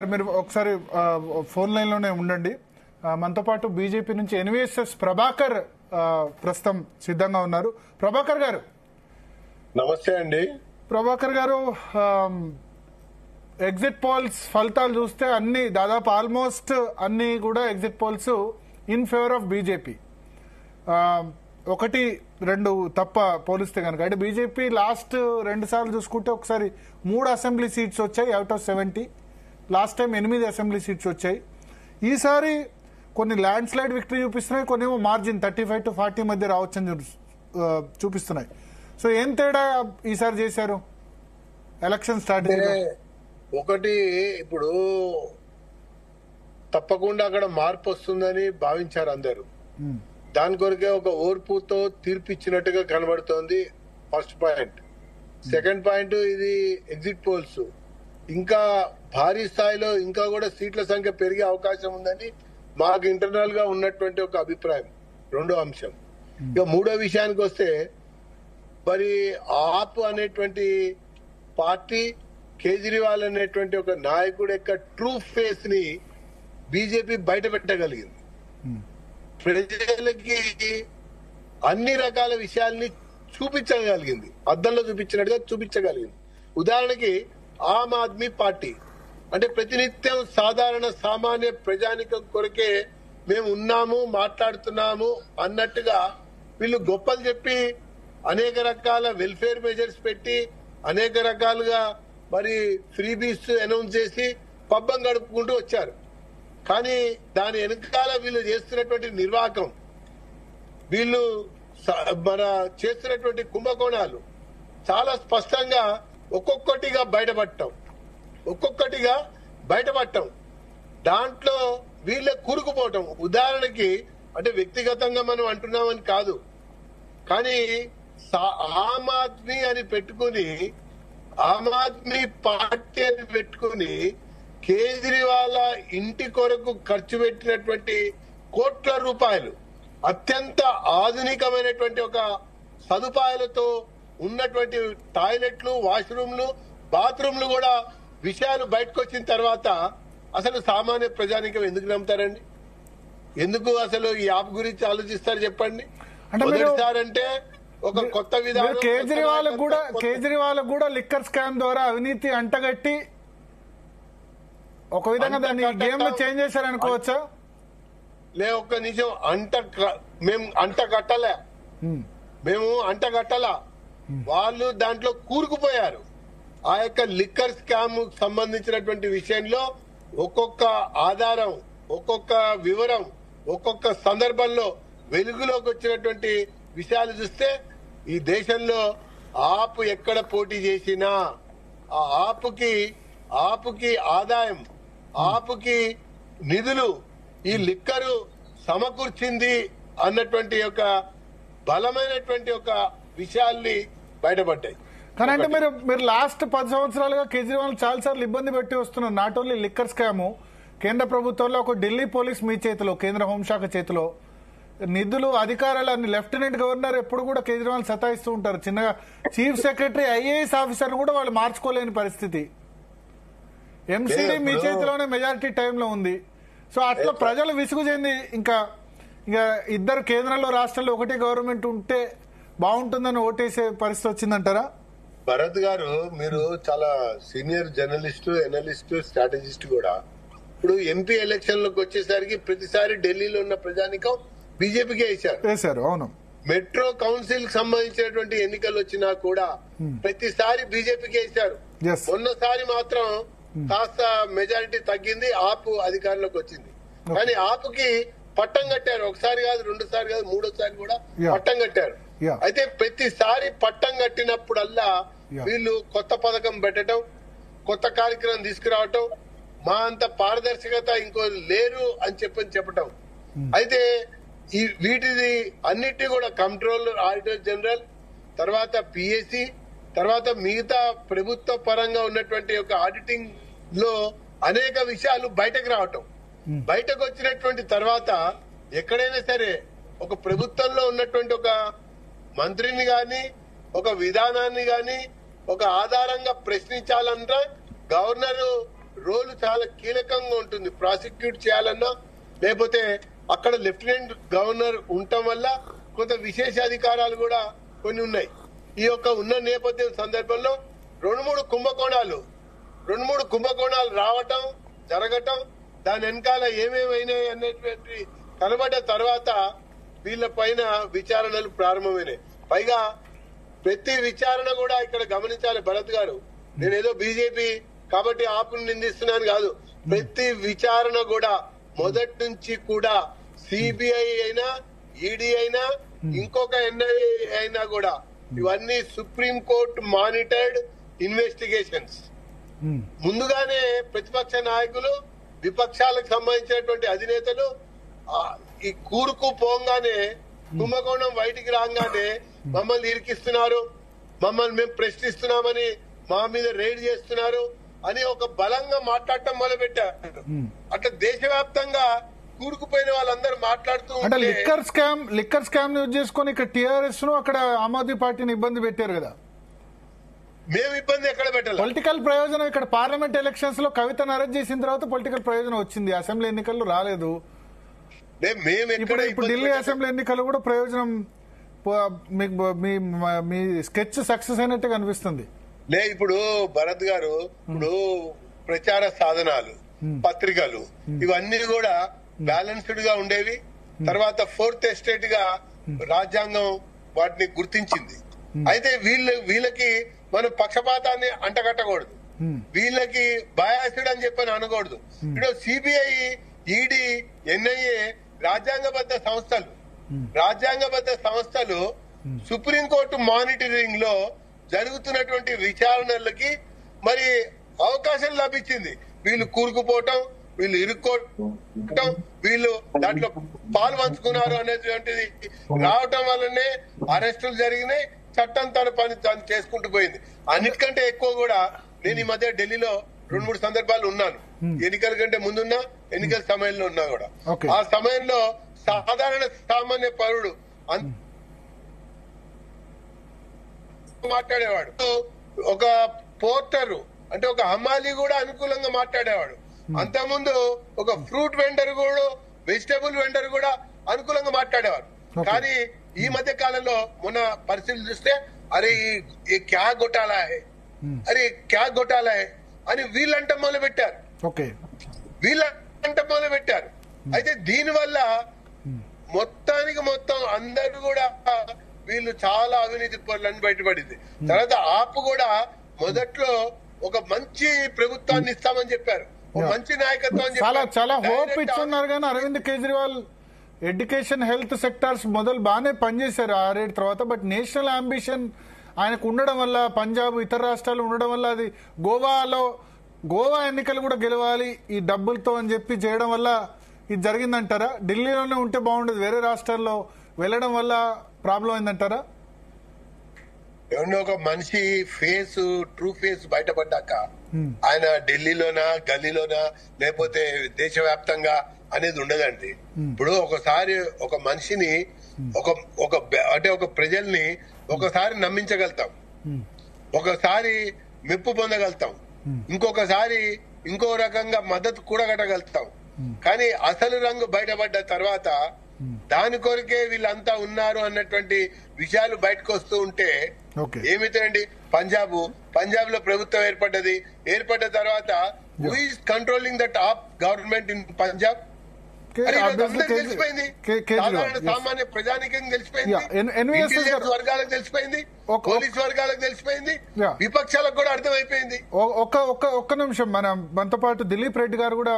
మీరు ఒకసారి phone line లోనే ఉండండి. మనతో పాటు బీజేపీ నుంచి ఎన్వీఎస్ఎస్ ప్రభాకర్ ప్రస్తుతం సిద్ధంగా ఉన్నారు. ప్రభాకర్ గారు నమస్తే అండి. ప్రభాకర్ గారు, ఎగ్జిట్ పోల్స్ ఫలితాలు చూస్తే అన్ని దాదాపు ఆల్మోస్ట్ అన్ని కూడా exit polls in favour of BJP. ఒకటి రెండు తప్ప పోలిస్తే కనుక అంటే బీజేపీ లాస్ట్ 2 సార్లు చూసుకుంటే ఒకసారి 3 అసెంబ్లీ సీట్స్ వచ్చాయి out of 70. Last time 8 assembly seats వచ్చాయి. ఈసారి కొన్ని ల్యాండ్ స్లైడ్ విక్టరీ చూపిస్తున్నాయి, కొన్ని ఏమో మార్జిన్ 35 to 40 మధ్య రావచ్చని చూపిస్తున్నాయి. సో ఏం తేడా ఈసారి చేశారు ఎలక్షన్ స్ట్రాటజీ? ఒకటి, ఇప్పుడు తప్పకుండా అక్కడ మార్పు వస్తుందని భావించారు అందరూ. దాని కొరకే ఒక ఓర్పుతో తీర్పు ఇచ్చినట్టుగా కనబడుతోంది. First point. సెకండ్ పాయింట్, ఇది ఎగ్జిట్ పోల్స్ ఇంకా భారీ స్థాయిలో ఇంకా కూడా సీట్ల సంఖ్య పెరిగే అవకాశం ఉందని మాకు ఇంటర్నల్ గా ఉన్నటువంటి ఒక అభిప్రాయం. రెండో అంశం. ఇక మూడో విషయానికి వస్తే, మరి ఆప్ అనేటువంటి పార్టీ, కేజ్రీవాల్ అనేటువంటి ఒక నాయకుడు యొక్క ట్రూ ఫేస్ ని బీజేపీ బయట పెట్టగలిగింది. ప్రజలకి అన్ని రకాల విషయాల్ని చూపించగలిగింది, అద్దంలో చూపించినట్టుగా చూపించగలిగింది. ఉదాహరణకి ఆమ్ ఆద్మీ పార్టీ అంటే ప్రతినిత్యం సాధారణ సామాన్య ప్రజానికం కొరకే మేము ఉన్నాము, మాట్లాడుతున్నాము అన్నట్టుగా వీళ్ళు గొప్పలు చెప్పి అనేక రకాల వెల్ఫేర్ మెజర్స్ పెట్టి అనేక రకాలుగా మరి ఫ్రీబీస్ అనౌన్స్ చేసి పబ్బం గడుపుకుంటూ వచ్చారు. కానీ దాని వెనకాల వీళ్ళు చేస్తున్నటువంటి నిర్వాహకం, వీళ్ళు మన చేస్తున్నటువంటి కుంభకోణాలు చాలా స్పష్టంగా ఒక్కొక్కటిగా బయటపడటం, దాంట్లో వీళ్ళ కూరుకుపోవటం. ఉదాహరణకి, అంటే వ్యక్తిగతంగా మనం అంటున్నామని కాదు, కానీ ఆమ్ ఆద్మీ అని పెట్టుకుని, ఆమ్ ఆద్మీ పార్టీ అని పెట్టుకుని కేజ్రీవాల్ ఇంటి కొరకు ఖర్చు పెట్టినటువంటి కోట్ల రూపాయలు, అత్యంత ఆధునికమైనటువంటి ఒక సదుపాయాలతో ఉన్నటువంటి టాయిలెట్లు, వాష్రూమ్లు, బాత్రూమ్లు కూడా విషయాలు బయటకు వచ్చిన తర్వాత అసలు సామాన్య ప్రజానికం ఎందుకు నమ్ముతారండి? ఎందుకు అసలు ఈ యాప్ గురించి ఆలోచిస్తారు చెప్పండి? మొదటిసారంటే ఒక కొత్త విధానం. కేజ్రీవాల్ కూడా లిక్కర్ స్కామ్ ద్వారా అవినీతి అంటగట్టి ఒక విధంగా దాన్ని గేమ్ లో చేంజ్ చేశారనుకోవచ్చా? ఒక్క నిజం, మేము అంటగట్టలా, వాళ్ళు దాంట్లో కూరుకుపోయారు. ఆ యొక్క లిక్కర్ స్కామ్ సంబంధించినటువంటి విషయంలో ఒక్కొక్క ఆధారం, ఒక్కొక్క వివరం, ఒక్కొక్క సందర్భంలో వెలుగులోకి వచ్చినటువంటి విషయాలు చూస్తే ఈ దేశంలో ఆపు ఎక్కడ పోటీ చేసినా ఆ ఆపుకి ఆదాయం, ఆపుకి నిధులు ఈ లిక్కరు సమకూర్చింది అన్నటువంటి ఒక బలమైనటువంటి ఒక విషయాల్ని బయటపడ్డాయి. కానీ అంటే మీరు లాస్ట్ 10 సంవత్సరాలుగా కేజ్రీవాల్ చాలా సార్లు ఇబ్బంది పెట్టి వస్తున్నారు. నాట్ ఓన్లీ లిక్కర్ స్కామ్, కేంద్ర ప్రభుత్వంలో ఒక ఢిల్లీ పోలీస్ మీ చేతిలో, కేంద్ర హోంశాఖ చేతిలో నిధులు, అధికారాలు అన్ని. లెఫ్టినెంట్ గవర్నర్ ఎప్పుడు కూడా కేజ్రీవాల్ సతాయిస్తూ ఉంటారు. చిన్నగా చీఫ్ సెక్రటరీ, ఐఏఎస్ ఆఫీసర్ కూడా వాళ్ళు మార్చుకోలేని పరిస్థితి. ఎంసీడీ మీ చేతిలోనే మెజారిటీ టైంలో ఉంది. సో అట్లా ప్రజలు విసుగు చెంది ఇంకా ఇద్దరు కేంద్రంలో, రాష్ట్రంలో ఒకటే గవర్నమెంట్ ఉంటే బాగుంటుందని ఓటేసే పరిస్థితి వచ్చిందంటారా? భరత్ గారు, మీరు చాలా సీనియర్ జర్నలిస్టు, ఎనలిస్టు, స్ట్రాటజిస్ట్ కూడా. ఇప్పుడు ఎంపీ ఎలక్షన్ లోకి వచ్చేసరికి ప్రతిసారి ఢిల్లీలో ఉన్న ప్రజానికం బీజేపీకి వేశారు. అవును. మెట్రో కౌన్సిల్ కి సంబంధించినటువంటి ఎన్నికలు వచ్చినా కూడా ప్రతిసారి బీజేపీకి వేశారు. మొన్నసారి మాత్రం కాస్త మెజారిటీ తగ్గింది, ఆపు అధికారంలోకి వచ్చింది. కానీ ఆపుకి పట్టం కట్టారు. ఒకసారి కాదు, 2 సార్లు కాదు, 3వ సారి కూడా పట్టం కట్టారు. అయితే ప్రతిసారి పట్టం కట్టినప్పుడల్లా వీళ్ళు కొత్త పథకం పెట్టడం, కొత్త కార్యక్రమం తీసుకురావటం, మా అంత పారదర్శకత ఇంకో లేరు అని చెప్పటం. అయితే ఈ వీటిది అన్నిటి కూడా కంట్రోలర్, ఆడిటర్ జనరల్, తర్వాత పిఎస్సి, తర్వాత మిగతా ప్రభుత్వ పరంగా ఉన్నటువంటి ఒక ఆడిటింగ్ లో అనేక విషయాలు బయటకు రావటం. బయటకు వచ్చినటువంటి తర్వాత ఎక్కడైనా సరే ఒక ప్రభుత్వంలో ఉన్నటువంటి ఒక మంత్రిని గాని, ఒక విధానాన్ని గాని ఒక ఆధారంగా ప్రశ్నించాలంటే గవర్నర్ రోల్ చాలా కీలకంగా ఉంటుంది. ప్రాసిక్యూట్ చేయాలన్నా లేకపోతే అక్కడ లెఫ్టినెంట్ గవర్నర్ ఉండటం వల్ల కొంత విశేష అధికారాలు కూడా కొన్ని ఉన్నాయి. ఈ యొక్క ఉన్న నేపథ్యం సందర్భంలో రెండు మూడు కుంభకోణాలు రావటం జరగటం, దాని వెనకాల ఏమేమైనాయి అనేటువంటి కనబడ్డ తర్వాత వీళ్ళ పైన విచారణలు ప్రారంభమైనాయి. పైగా ప్రతి విచారణ కూడా ఇక్కడ గమనించాలి భరత్ గారు, నేనేదో బీజేపీ కాబట్టి ఆపుని నిందిస్తున్నాను కాదు. ప్రతి విచారణ కూడా మొదటి నుంచి కూడా సిబిఐ అయినా ఈడీ అయినా ఇంకొక ఎన్ఐఏ అయినా కూడా ఇవన్నీ సుప్రీం కోర్టు మానిటర్డ్ ఇన్వెస్టిగేషన్స్. ముందుగానే ప్రతిపక్ష నాయకులు, విపక్షాలకు సంబంధించినటువంటి అధినేతలు ఈ కూరుకు పోగానే కుంభకోణం బయటికి రాగానే మమ్మల్ని ఇరికిస్తున్నారు, మమ్మల్ని మేము ప్రశ్నిస్తున్నామని మా మీద రైడ్ చేస్తున్నారు అని ఒక బలంగా మాట్లాడటం మొదలుపెట్టారు. అట్లా దేశవ్యాప్తంగా కూరుకుపోయిన వాళ్ళందరూ మాట్లాడుతూ అంటే లిక్కర్ స్కామ్ యూజ్ చేసుకుని ఇక్కడ టీఆర్ఎస్ ను అక్కడ ఆమ్ ఆద్మీ పార్టీని ఇబ్బంది పెట్టారు కదా. మేము ఇబ్బంది ఎక్కడ పెట్టాలి? పొలిటికల్ ప్రయోజనం ఇక్కడ పార్లమెంట్ ఎలక్షన్స్ లో కవితను అరెస్ట్ చేసిన తర్వాత పొలిటికల్ ప్రయోజనం వచ్చింది, అసెంబ్లీ ఎన్నికల్లో రాలేదు. ఇప్పుడు ఢిల్లీ అసెంబ్లీ ఎన్నికలు కూడా ప్రయోజనం మీ స్కెచ్ సక్సెస్ అయినట్టు కనిపిస్తుంది. ఇప్పుడు భరత్ గారు, ఇప్పుడు ప్రచార సాధనాలు, పత్రికలు ఇవన్నీ కూడా బ్యాలెన్స్డ్ గా ఉండేవి. తర్వాత ఫోర్త్ ఎస్టేట్ గా రాజ్యాంగం వాటిని గుర్తించింది. అయితే వీళ్ళకి మనం పక్షపాతాన్ని అంటగట్టకూడదు, వీళ్ళకి బయాసిడ్ అని చెప్పని అనకూడదు. ఇప్పుడు సిబిఐ, ఈడీ, ఎన్ఐఏ రాజ్యాంగబద్ధ సంస్థలు సుప్రీంకోర్టు మానిటరింగ్ లో జరుగుతున్నటువంటి విచారణలకి మరి అవకాశం లభించింది. వీళ్ళు కూరుకుపోవటం, వీళ్ళు ఇరుక్కోవటం, వీళ్ళు దాంట్లో పాలు పంచుకున్నారు అనేటువంటిది రావటం వల్లనే అరెస్టులు జరిగినాయి. చట్టం తన పని తను చేసుకుంటూ పోయింది. అన్నిటికంటే ఎక్కువ కూడా నేను ఈ మధ్య ఢిల్లీలో 2-3 సందర్భాలు ఉన్నాను. ఎన్నికల కంటే ముందున్నా, ఎన్నికల సమయంలో ఉన్నా కూడా. ఆ సమయంలో సాధారణ సామాన్య పౌరుడు మాట్లాడేవాడు, ఒక పోర్టరు అంటే ఒక హమాలి కూడా అనుకూలంగా మాట్లాడేవాడు. అంతకుముందు ఒక ఫ్రూట్ వెండర్ కూడా, వెజిటబుల్ వెండర్ కూడా అనుకూలంగా మాట్లాడేవారు. కానీ ఈ మధ్య కాలంలో మొన్న పరిస్థితులు చూస్తే అరే ఈ క్యా గొట్టాలా అని వీళ్ళంట మొదలు పెట్టారు. అయితే దీనివల్ల మొత్తం అందరూ కూడా వీళ్ళు చాలా అవినీతి పనులని బయటపడింది. తర్వాత ఆపు కూడా మొదట్లో ఒక మంచి ప్రభుత్వాన్ని ఇస్తామని చెప్పారు, మంచి నాయకత్వం చాలా హోప్ ఇచ్చున్నారు. కానీ Arvind Kejriwal education, health sectors మొదలు బాగానే పనిచేశారు ఆ రేట్ తర్వాత. బట్ నేషనల్ అంబిషన్ ఆయనకు ఉండడం వల్ల, పంజాబ్ ఇతర రాష్ట్రాలు ఉండడం వల్ల, అది గోవా ఎన్నికలు కూడా గెలవాలి ఈ డబ్బులతో అని చెప్పి చేయడం వల్ల ఇది జరిగిందంటారా? ఢిల్లీలోనే ఉంటే బాగుండేది, వేరే రాష్ట్రాల్లో వెళ్ళడం వల్ల ప్రాబ్లం అయిందంటారా? ఒక మనిషి ట్రూ ఫేస్ బయటపడ్డాక ఆయన ఢిల్లీలోనా, గల్లీలోనా, లేకపోతే దేశవ్యాప్తంగా అనేది ఉండదండి. ఇప్పుడు ఒకసారి ఒక మనిషిని ఒక ప్రజల్ని ఒకసారి నమ్మించగలుగుతాం, ఒకసారి మెప్పు పొందగలుగుతాం, ఇంకొకసారి ఇంకో రకంగా మద్దతు కూడగట్టగలుగుతాం. కానీ అసలు రంగు బయటపడ్డ తర్వాత దాని కొరకే వీళ్ళంతా ఉన్నారు అన్నటువంటి విషయాలు బయటకు వస్తూ ఉంటే ఏమిటండి? పంజాబ్ లో ప్రభుత్వం ఏర్పడ్డ తర్వాత who is controlling the top government in Punjab? తెలిసిపోయింది, సాధారణ సామాన్య ప్రజానికం తెలిసిపోయింది, ఇంటెలిజెన్స్ వర్గాలకు తెలిసిపోయింది, పోలీస్ వర్గాలకు తెలిసిపోయింది, విపక్షాలకు కూడా అర్థమైపోయింది. ఒక్క నిమిషం, మనతో పాటు దిలీప్ రెడ్డి గారు కూడా